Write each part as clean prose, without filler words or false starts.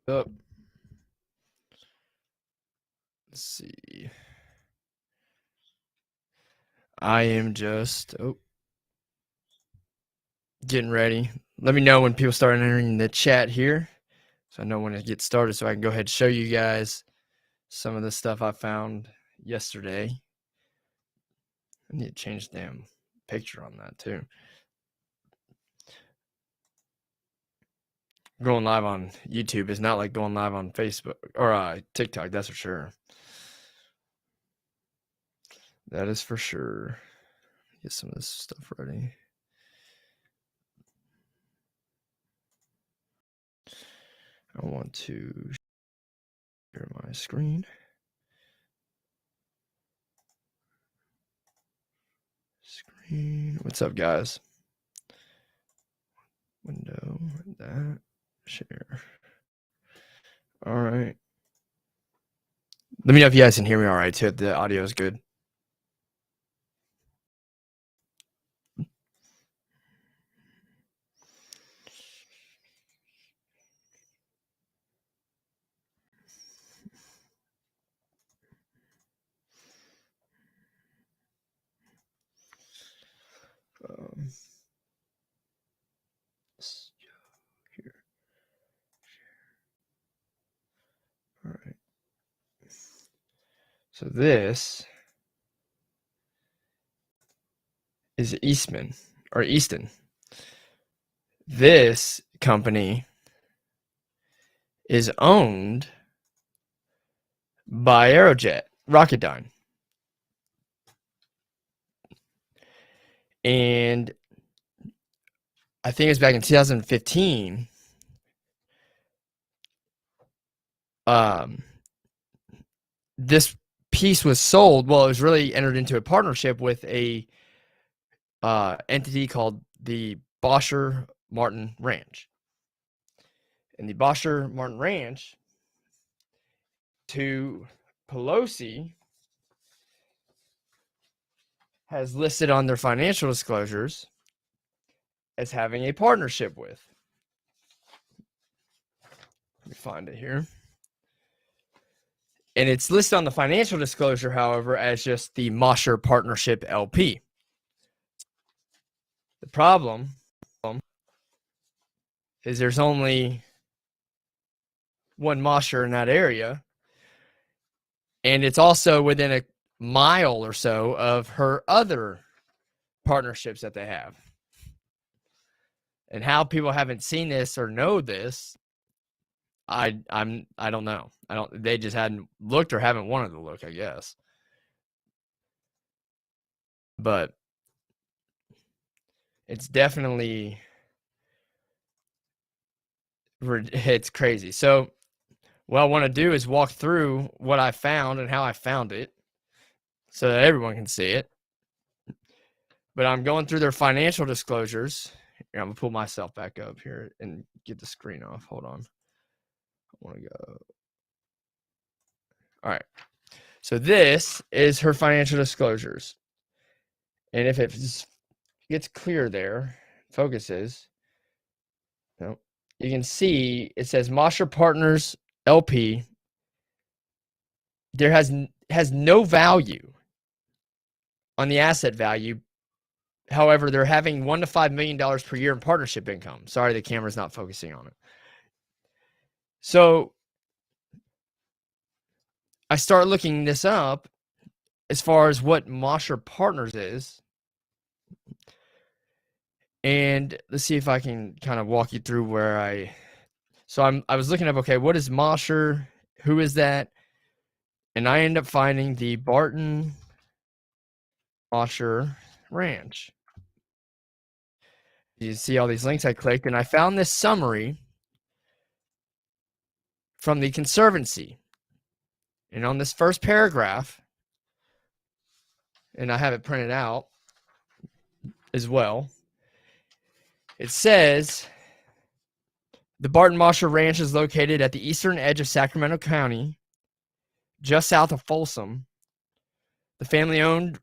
up. Let's see. I am just getting ready. Let me know when people start entering the chat here, so I know when it gets started, so I can go ahead and show you guys some of the stuff I found yesterday. I need to change the damn picture on that too. Going live on YouTube is not like going live on Facebook or TikTok, that's for sure. That is for sure. Get some of this stuff ready. I want to share my screen. What's up, guys? Window, that, share. All right. Let me know if you guys can hear me all right, too, if the audio is good. Here. All right. So this is Eastman or Easton. This company is owned by Aerojet, Rocketdyne. And I think it was back in 2015. This piece was sold. Well, it was really entered into a partnership with a entity called the Bosher Martin Ranch. And the Bosher Martin Ranch to Pelosi has listed on their financial disclosures as having a partnership with. Let me find it here. And it's listed on the financial disclosure, however, as just the Mosher Partnership LP. The problem is there's only one Mosher in that area, and it's also within a mile or so of her other partnerships that they have. And how people haven't seen this or know this, I don't know. They just hadn't looked or haven't wanted to look, I guess. But it's definitely, it's crazy. So what I want to do is walk through what I found and how I found it so that everyone can see it. But I'm going through their financial disclosures. Here, I'm going to pull myself back up here and get the screen off. Hold on. I want to go. All right. So this is her financial disclosures. And if it gets clear there, focuses, you can see it says Mosher Partners LP. There has no value on the asset value. However, they're having $1 to $5 million per year in partnership income. Sorry, the camera's not focusing on it. So I start looking this up as far as what Mosher Partners is. And let's see if I can kind of walk you through where I was looking up, okay, what is Mosher? Who is that? And I end up finding the Barton Mosher Ranch. You see all these links I clicked, and I found this summary from the Conservancy. And on this first paragraph, and I have it printed out as well, it says, the Barton Mosher Ranch is located at the eastern edge of Sacramento County, just south of Folsom. The family-owned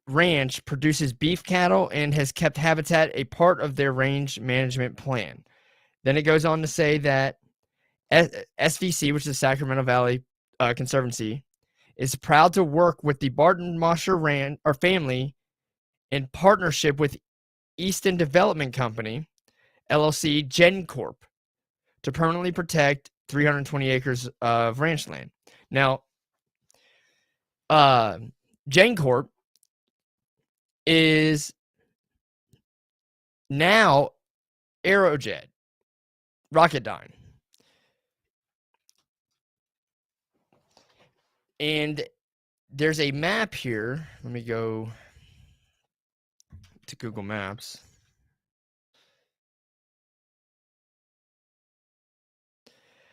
ranch produces beef cattle and has kept habitat a part of their range management plan. Then it goes on to say that SVC, which is the Sacramento Valley Conservancy, is proud to work with the Barton Mosher Rand or family in partnership with Easton Development Company, LLC, GenCorp, to permanently protect 320 acres of ranch land. Now, GenCorp is now Aerojet, Rocketdyne. And there's a map here. Let me go to Google Maps.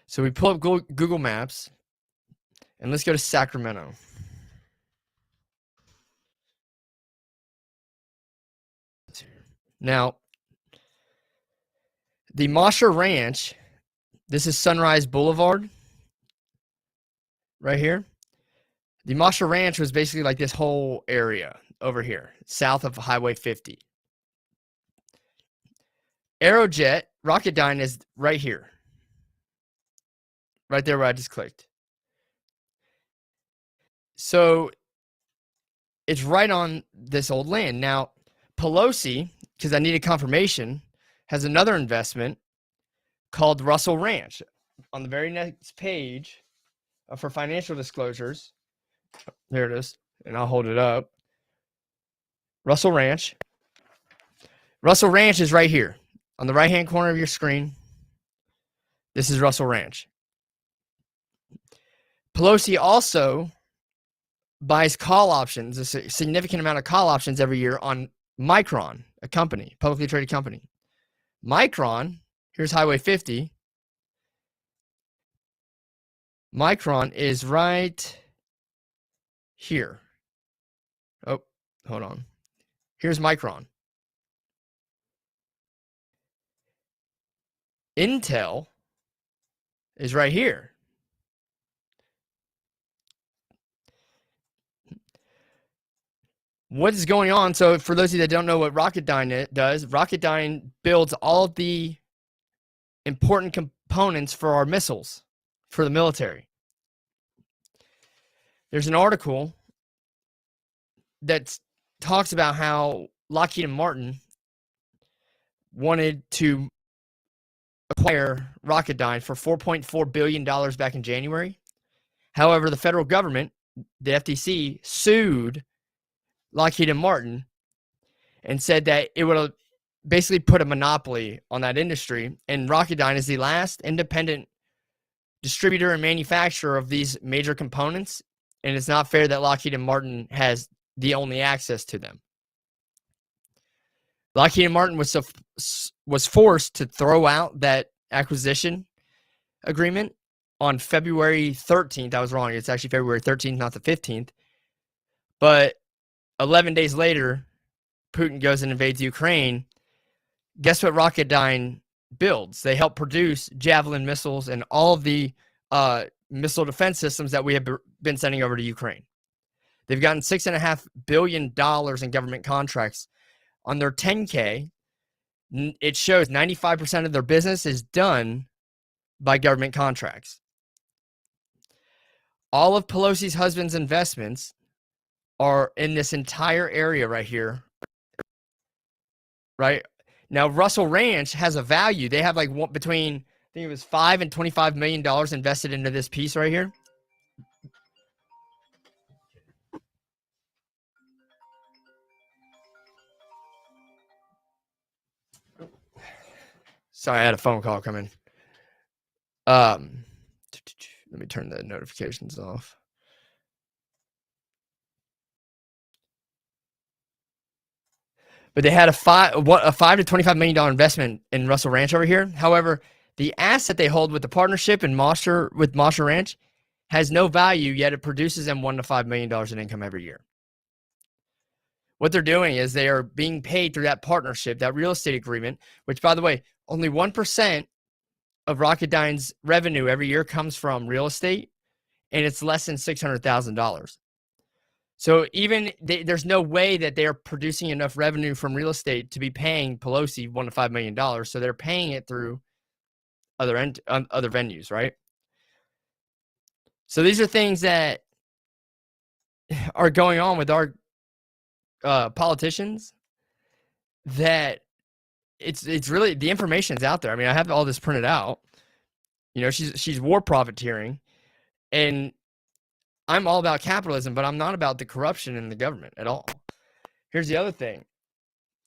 So we pull up Google Maps, and let's go to Sacramento. Now, the Mosher Ranch, this is Sunrise Boulevard right here. The Mosher Ranch was basically like this whole area over here, south of Highway 50. Aerojet, Rocketdyne is right here. Right there where I just clicked. So it's right on this old land. Now, Pelosi, because I needed confirmation, has another investment called Russell Ranch. On the very next page for financial disclosures, there it is, and I'll hold it up. Russell Ranch. Russell Ranch is right here on the right-hand corner of your screen. This is Russell Ranch. Pelosi also buys call options, a significant amount of call options every year on Micron, a company, publicly traded company. Micron, here's Highway 50. Micron is right here. Oh, hold on. Here's Micron. Intel is right here. What is going on? So for those of you that don't know what Rocketdyne does, Rocketdyne builds all the important components for our missiles for the military. There's an article that talks about how Lockheed Martin wanted to acquire Rocketdyne for $4.4 billion back in January. However, the federal government, the FTC, sued Lockheed Martin and said that it would basically put a monopoly on that industry. And Rocketdyne is the last independent distributor and manufacturer of these major components. And it's not fair that Lockheed Martin has the only access to them. Lockheed Martin was forced to throw out that acquisition agreement on February 13th. I was wrong. It's actually February 13th, not the 15th. But 11 days later, Putin goes and invades Ukraine. Guess what Rocketdyne builds? They help produce Javelin missiles and all of the missile defense systems that we have been sending over to Ukraine. They've gotten $6.5 billion in government contracts. On their 10K, it shows 95% of their business is done by government contracts. All of Pelosi's husband's investments are in this entire area right here. Right now, Russell Ranch has a value. They have like between, I think it was $5 and $25 million invested into this piece right here. Sorry, I had a phone call come in. Let me turn the notifications off. But they had a $5 to $25 million investment in Russell Ranch over here. However, the asset they hold with the partnership in Mosher Ranch has no value, yet it produces them $1 to $5 million in income every year. What they're doing is they are being paid through that partnership, that real estate agreement, which, by the way, only 1% of Rocketdyne's revenue every year comes from real estate, and it's less than $600,000. So even there's no way that they're producing enough revenue from real estate to be paying Pelosi $1 to $5 million. So they're paying it through other venues, right? So these are things that are going on with our politicians that it's really, the information's out there. I mean, I have all this printed out. You know, she's war profiteering, and I'm all about capitalism, but I'm not about the corruption in the government at all. Here's the other thing.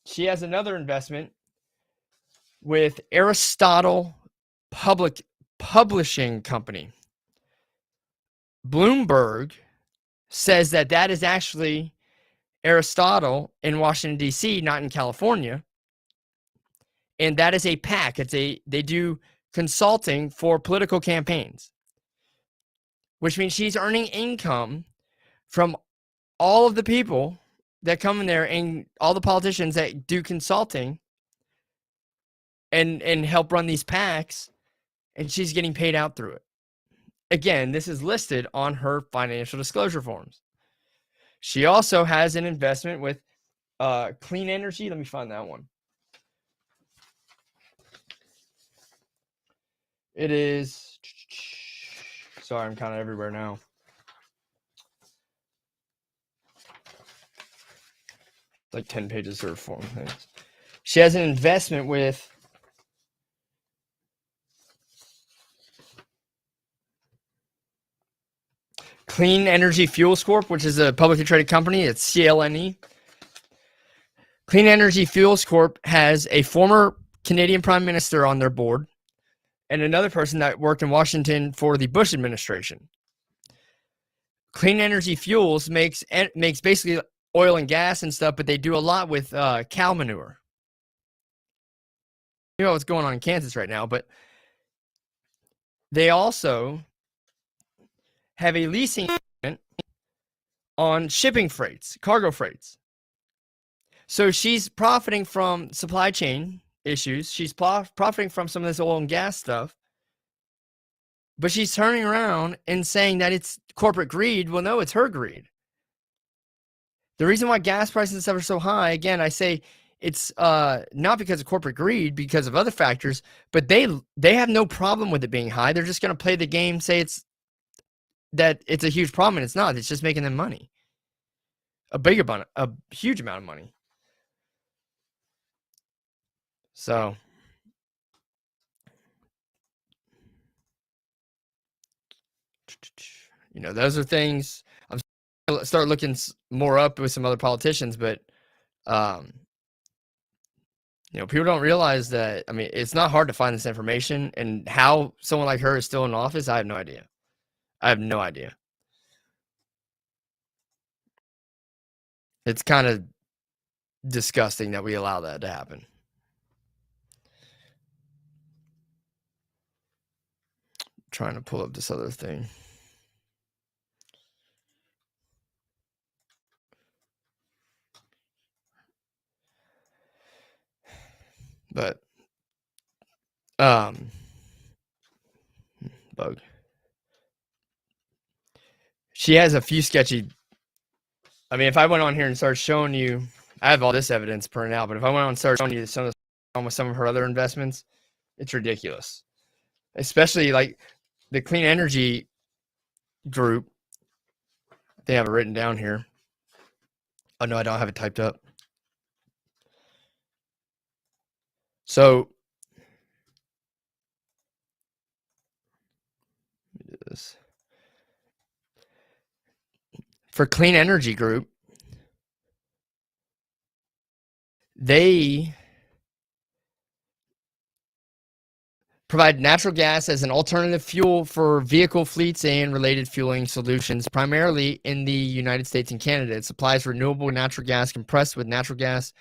She has another investment with Aristotle Publishing Company. Bloomberg says that that is actually Aristotle in Washington, D.C., not in California. And that is a PAC. They do consulting for political campaigns, which means she's earning income from all of the people that come in there and all the politicians that do consulting and help run these PACs, and she's getting paid out through it. Again, this is listed on her financial disclosure forms. She also has an investment with Clean Energy. Let me find that one. It is, sorry, I'm kind of everywhere now. Like 10 pages of form things. She has an investment with Clean Energy Fuels Corp, which is a publicly traded company. It's CLNE. Clean Energy Fuels Corp has a former Canadian Prime Minister on their board and another person that worked in Washington for the Bush administration. Clean Energy Fuels makes basically oil and gas and stuff, but they do a lot with cow manure. You know what's going on in Kansas right now, but they also have a leasing agreement on shipping freights, cargo freights. So she's profiting from supply chain issues. She's profiting from some of this oil and gas stuff. But she's turning around and saying that it's corporate greed. Well, no, it's her greed. The reason why gas prices and stuff are so high, again, I say it's not because of corporate greed, because of other factors, but they have no problem with it being high. They're just going to play the game, say it's a huge problem, and it's not. It's just making them money. A huge amount of money. So, you know, those are things I'm start looking more up with some other politicians, but you know, people don't realize that. I mean, it's not hard to find this information, and how someone like her is still in office, I have no idea. I have no idea. It's kind of disgusting that we allow that to happen. Trying to pull up this other thing. But bug. She has a few sketchy. I mean, if I went on here and started showing you, I have all this evidence printed out, but if I went on and started showing you some of her other investments, it's ridiculous. Especially like the Clean Energy Group. They have it written down here. Oh no, I don't have it typed up. So this for Clean Energy Group, they provide natural gas as an alternative fuel for vehicle fleets and related fueling solutions, primarily in the United States and Canada. It supplies renewable natural gas compressed with natural gas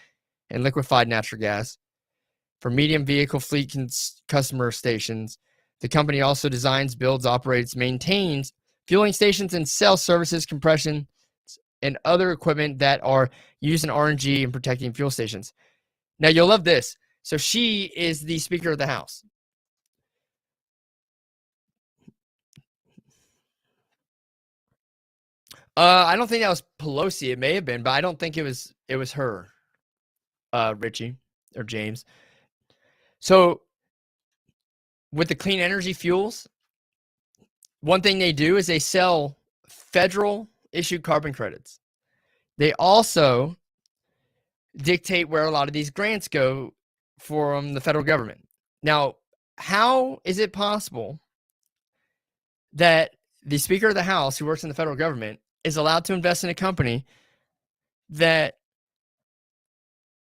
and liquefied natural gas for medium vehicle fleet customer stations. The company also designs, builds, operates, maintains fueling stations and sells services, compression, and other equipment that are used in RNG and protecting fuel stations. Now, you'll love this. So she is the Speaker of the House. I don't think that was Pelosi. It may have been, but I don't think it was her, Richie or James. So with the clean energy fuels, one thing they do is they sell federal issued carbon credits. They also dictate where a lot of these grants go from the federal government. Now, how is it possible that the Speaker of the House, who works in the federal government, is allowed to invest in a company that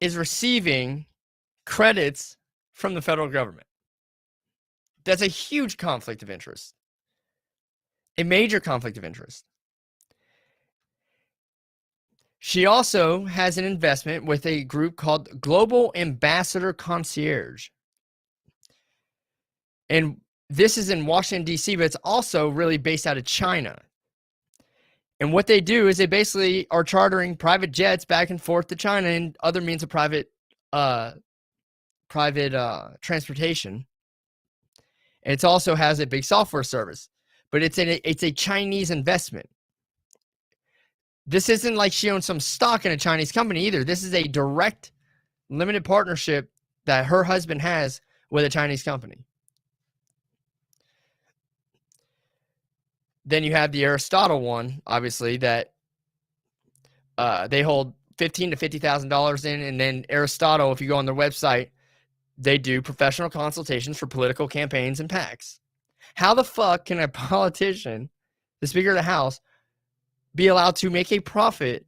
is receiving credits from the federal government? That's a huge conflict of interest, a major conflict of interest. She also has an investment with a group called Global Ambassador Concierge. And this is in Washington, D.C., but it's also really based out of China. And what they do is they basically are chartering private jets back and forth to China and other means of private transportation. And it also has a big software service, but it's a Chinese investment. This isn't like she owns some stock in a Chinese company either. This is a direct limited partnership that her husband has with a Chinese company. Then you have the Aristotle one, obviously, that they hold $15,000 to $50,000 in. And then Aristotle, if you go on their website, they do professional consultations for political campaigns and PACs. How the fuck can a politician, the Speaker of the House, be allowed to make a profit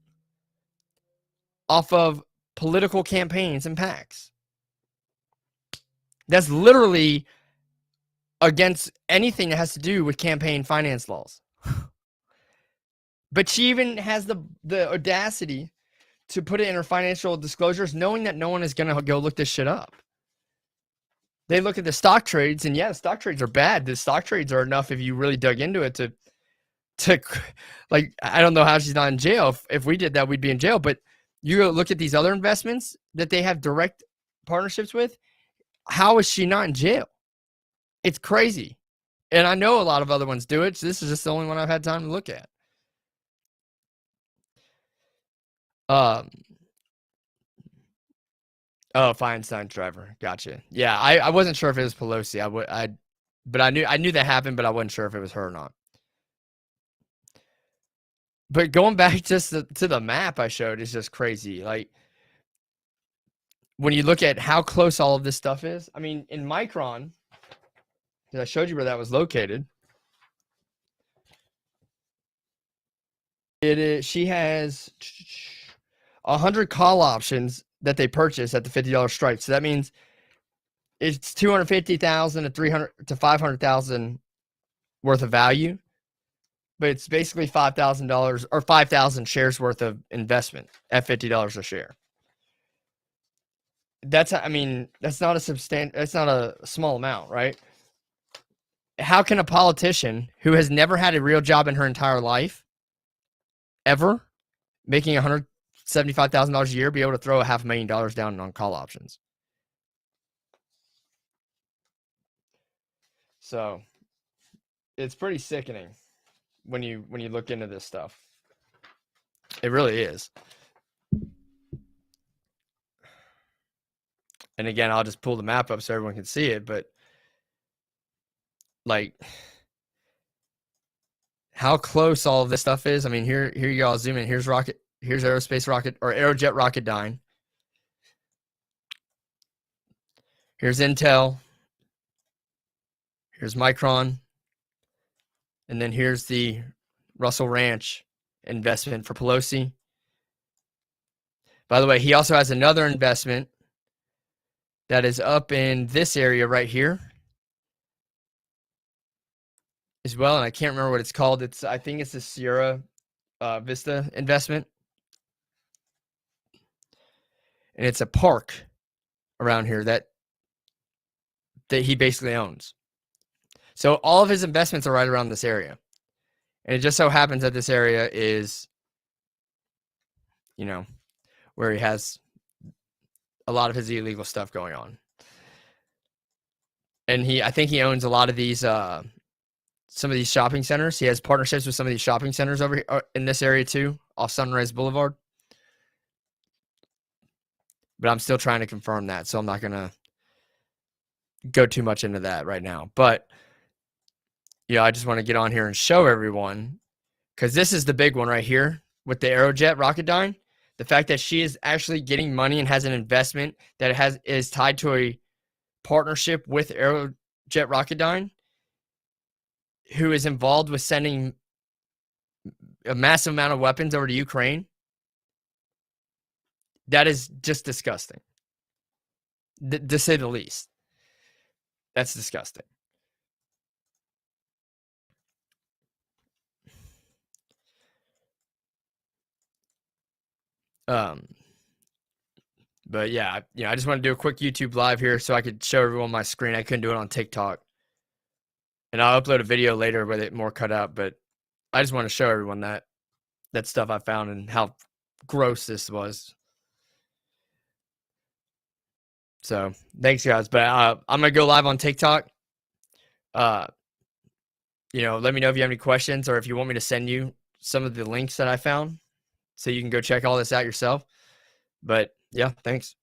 off of political campaigns and PACs? That's literally against anything that has to do with campaign finance laws. But she even has the audacity to put it in her financial disclosures, knowing that no one is going to go look this shit up. They look at the stock trades, and yeah, the stock trades are bad. The stock trades are enough if you really dug into it to like, I don't know how she's not in jail. If we did that, we'd be in jail. But you go look at these other investments that they have direct partnerships with. How is she not in jail? It's crazy. And I know a lot of other ones do it. So this is just the only one I've had time to look at. Oh, Feinstein's driver. Gotcha. Yeah, I wasn't sure if it was Pelosi. But I knew that happened, but I wasn't sure if it was her or not. But going back just to the map I showed is just crazy. Like, when you look at how close all of this stuff is, I mean, in Micron, I showed you where that was located. She has 100 call options that they purchase at the $50 strike. So that means it's $250,000 to $300,000 to $500,000 worth of value. But it's basically $5,000 or 5,000 shares worth of investment at $50 a share. That's not a small amount, right? How can a politician who has never had a real job in her entire life, ever, making $175,000 a year, be able to throw $500,000 down on call options? So it's pretty sickening when you look into this stuff. It really is. And again, I'll just pull the map up so everyone can see it, but like how close all of this stuff is. I mean, here you go. I'll zoom in. Here's Aerospace Rocket or Aerojet Rocketdyne. Here's Intel. Here's Micron. And then here's the Russell Ranch investment for Pelosi. By the way, he also has another investment that is up in this area right here as well. And I can't remember what it's called. I think it's the Sierra Vista investment. And it's a park around here that he basically owns. So all of his investments are right around this area. And it just so happens that this area is, where he has a lot of his illegal stuff going on. And I think he owns a lot of these, some of these shopping centers. He has partnerships with some of these shopping centers over here in this area too, off Sunrise Boulevard. But I'm still trying to confirm that, so I'm not going to go too much into that right now. But I just want to get on here and show everyone, because this is the big one right here with the Aerojet Rocketdyne. The fact that she is actually getting money and has an investment that is tied to a partnership with Aerojet Rocketdyne, who is involved with sending a massive amount of weapons over to Ukraine. That is just disgusting, to say the least. That's disgusting. But yeah, I just want to do a quick YouTube live here so I could show everyone my screen. I couldn't do it on TikTok. And I'll upload a video later with it more cut out, but I just want to show everyone that stuff I found and how gross this was. So thanks, guys. But I'm gonna go live on TikTok. Let me know if you have any questions or if you want me to send you some of the links that I found so you can go check all this out yourself. But yeah, thanks.